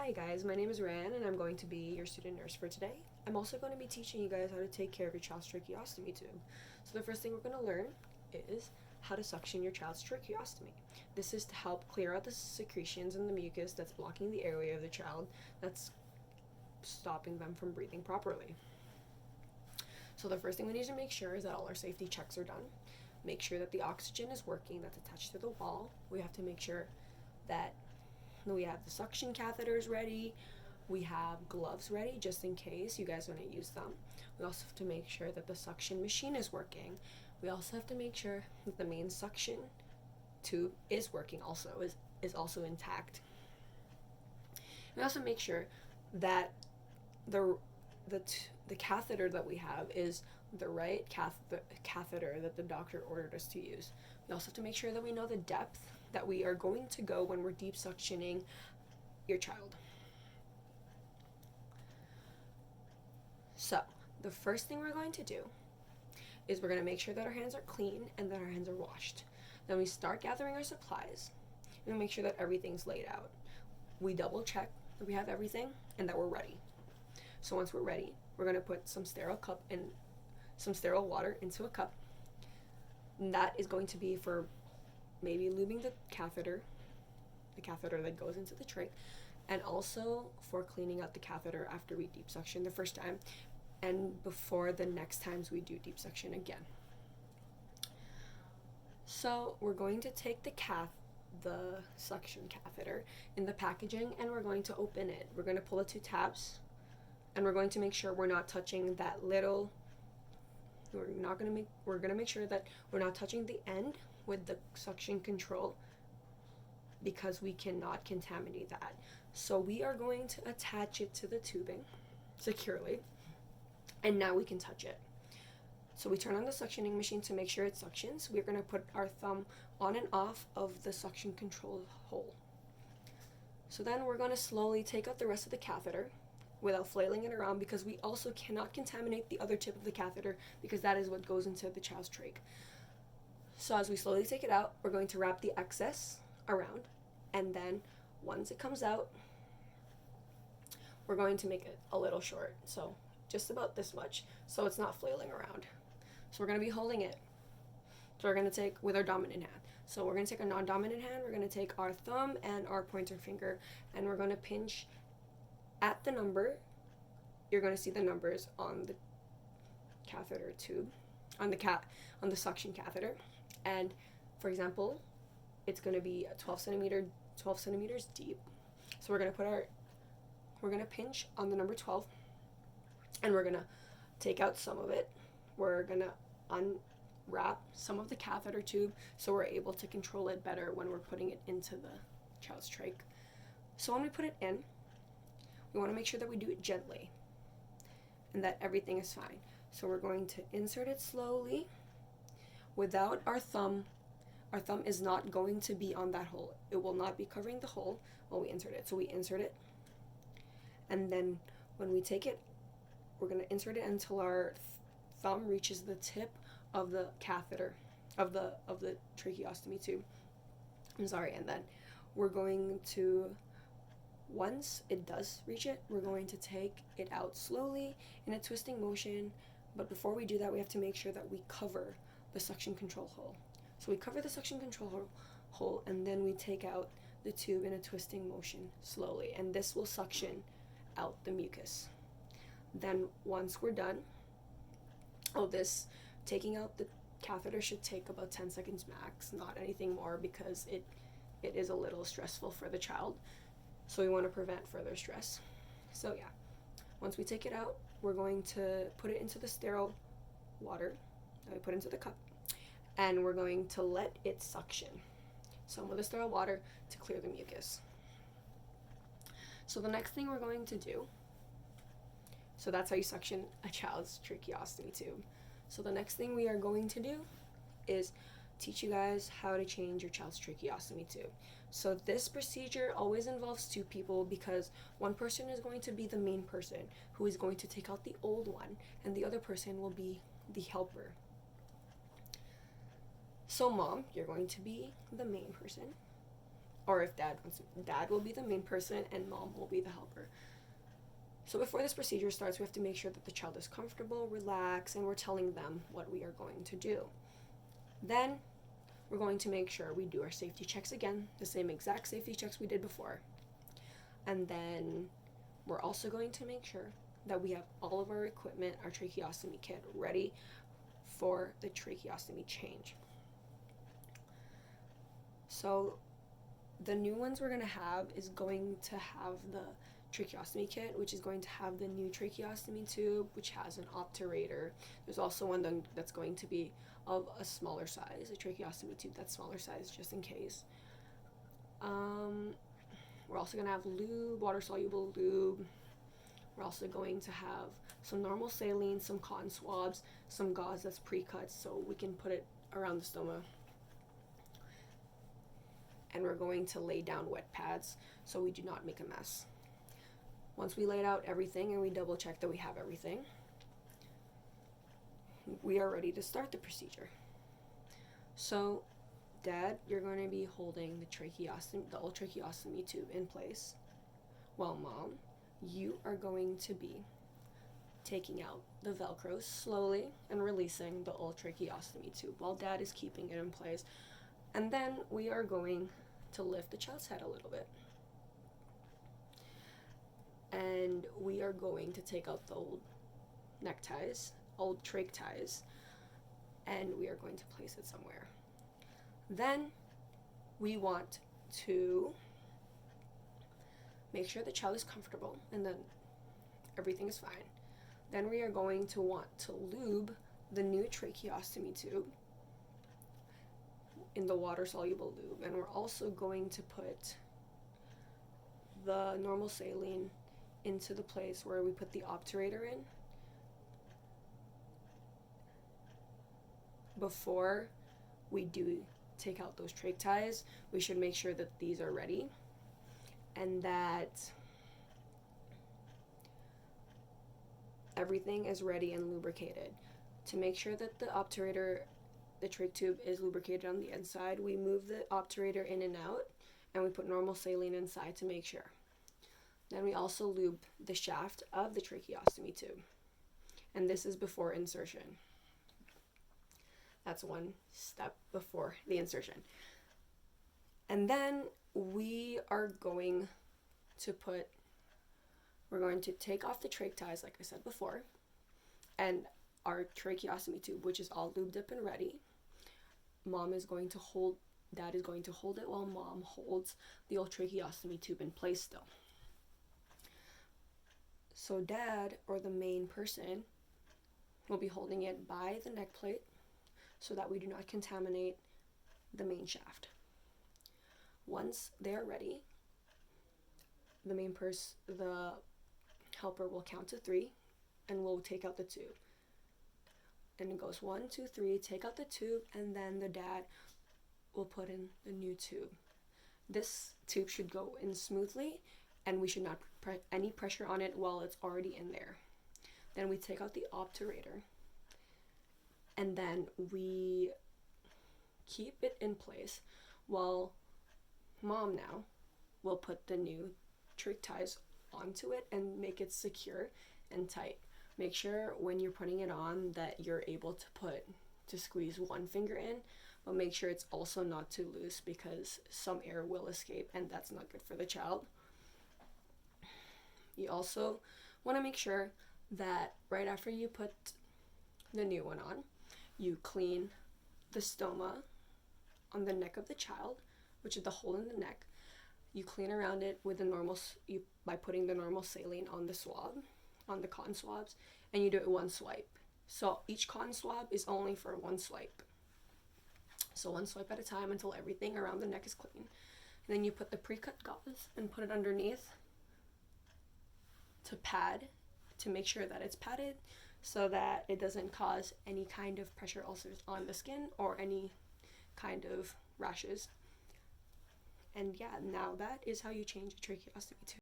Hi guys, my name is Ran and I'm going to be your student nurse for today. I'm also going to be teaching you guys how to take care of your child's tracheostomy tube. So the first thing we're going to learn is how to suction your child's tracheostomy. This is to help clear out the secretions and the mucus that's blocking the airway of the child that's stopping them from breathing properly. So the first thing we need to make sure is that all our safety checks are done. Make sure that the oxygen is working that's attached to the wall. We have to make sure that we have the suction catheters ready. We have gloves ready just in case you guys want to use them. We also have to make sure that the suction machine is working. We also have to make sure that the main suction tube is working is also intact. We also make sure that the catheter that we have is the right catheter that the doctor ordered us to use. We also have to make sure that we know the depth that we are going to go when we're deep suctioning your child. So, the first thing we're going to do is we're going to make sure that our hands are clean and that our hands are washed. Then we start gathering our supplies and we make sure that everything's laid out. We double check that we have everything and that we're ready. So once we're ready, we're going to put some sterile water into a cup. And that is going to be for maybe lubing the catheter that goes into the trach, and also for cleaning out the catheter after we deep suction the first time and before the next times we do deep suction again. So we're going to take the suction catheter in the packaging and we're going to open it. We're going to pull the two tabs and we're going to make sure we're not touching that little we're going to make sure that we're not touching the end with the suction control because we cannot contaminate that. So we are going to attach it to the tubing securely, and now we can touch it. So we turn on the suctioning machine to make sure it suctions. We're going to put our thumb on and off of the suction control hole. So then we're going to slowly take out the rest of the catheter without flailing it around, because we also cannot contaminate the other tip of the catheter because that is what goes into the child's trach. So as we slowly take it out, we're going to wrap the excess around, and then once it comes out, we're going to make it a little short, so just about this much, so it's not flailing around. So we're going to be holding it. So we're going to take with our dominant hand. So we're going to take our non-dominant hand, we're going to take our thumb and our pointer finger, and we're going to pinch at the number. You're going to see the numbers on the catheter tube, on the suction catheter. And for example, it's going to be 12 centimeters deep. So we're going to pinch on the number 12, and we're going to take out some of it. We're going to unwrap some of the catheter tube so we're able to control it better when we're putting it into the child's trach. So when we put it in, we want to make sure that we do it gently and that everything is fine. So we're going to insert it slowly without our thumb. Our thumb is not going to be on that hole. It will not be covering the hole while we insert it. So we insert it, and then when we take it, we're going to insert it until our thumb reaches the tip of the catheter, of the tracheostomy tube. And then we're going to, once it does reach it, we're going to take it out slowly in a twisting motion. But before we do that, we have to make sure that we cover the suction control hole. So we cover the suction control hole, and then we take out the tube in a twisting motion slowly, and this will suction out the mucus. Then once we're done, taking out the catheter should take about 10 seconds max, not anything more, because it is a little stressful for the child. So we want to prevent further stress. So yeah, once we take it out, we're going to put it into the sterile water that we put into the cup, and we're going to let it suction some of the sterile water to clear the mucus. So the next thing we're going to do, so that's how you suction a child's tracheostomy tube. So the next thing we are going to do is teach you guys how to change your child's tracheostomy tube. So this procedure always involves two people, because one person is going to be the main person who is going to take out the old one, and the other person will be the helper. So mom, you're going to be the main person, or if dad will be the main person and mom will be the helper. So before this procedure starts, we have to make sure that the child is comfortable, relaxed, and we're telling them what we are going to do. Then we're going to make sure we do our safety checks again, the same exact safety checks we did before. And then we're also going to make sure that we have all of our equipment, our tracheostomy kit, ready for the tracheostomy change. So the new ones we're going to have is going to have the tracheostomy kit, which is going to have the new tracheostomy tube, which has an obturator. There's also one that's going to be of a smaller size, a tracheostomy tube that's smaller size, just in case. We're also going to have lube, water-soluble lube. We're also going to have some normal saline, some cotton swabs, some gauze that's pre-cut so we can put it around the stoma. And we're going to lay down wet pads so we do not make a mess. Once we laid out everything and we double check that we have everything, we are ready to start the procedure. So, Dad, you're going to be holding the old tracheostomy tube in place, while Mom, you are going to be taking out the Velcro slowly and releasing the old tracheostomy tube while Dad is keeping it in place. And then we are going to lift the child's head a little bit. And we are going to take out the old neckties, old trach ties, and we are going to place it somewhere. Then we want to make sure the child is comfortable and then everything is fine. Then we are going to want to lube the new tracheostomy tube in the water-soluble lube, and we're also going to put the normal saline into the place where we put the obturator in. Before we do take out those trach ties, we should make sure that these are ready and that everything is ready and lubricated. To make sure that the obturator, the trach tube, is lubricated on the inside, we move the obturator in and out, and we put normal saline inside to make sure. Then we also lube the shaft of the tracheostomy tube, and this is before insertion. That's one step before the insertion. And then we're going to take off the trach ties, like I said before, and our tracheostomy tube, which is all lubed up and ready. Dad is going to hold it while Mom holds the old tracheostomy tube in place still. So Dad, or the main person, will be holding it by the neck plate so that we do not contaminate the main shaft. Once they're ready, the helper will count to 3 and we'll take out the tube. And it goes 1, 2, 3, take out the tube, and then the dad will put in the new tube. This tube should go in smoothly, and we should not put any pressure on it while it's already in there. Then we take out the obturator, and then we keep it in place while Mom now will put the new trach ties onto it and make it secure and tight. Make sure when you're putting it on that you're able to squeeze one finger in, but make sure it's also not too loose because some air will escape and that's not good for the child. You also want to make sure that right after you put the new one on, you clean the stoma on the neck of the child, which is the hole in the neck. You clean around it with by putting the normal saline on the swab, on the cotton swabs, and you do it one swipe. So each cotton swab is only for one swipe. So one swipe at a time until everything around the neck is clean. And then you put the pre-cut gauze and put it underneath to make sure that it's padded so that it doesn't cause any kind of pressure ulcers on the skin or any kind of rashes. And yeah, now that is how you change a tracheostomy tube.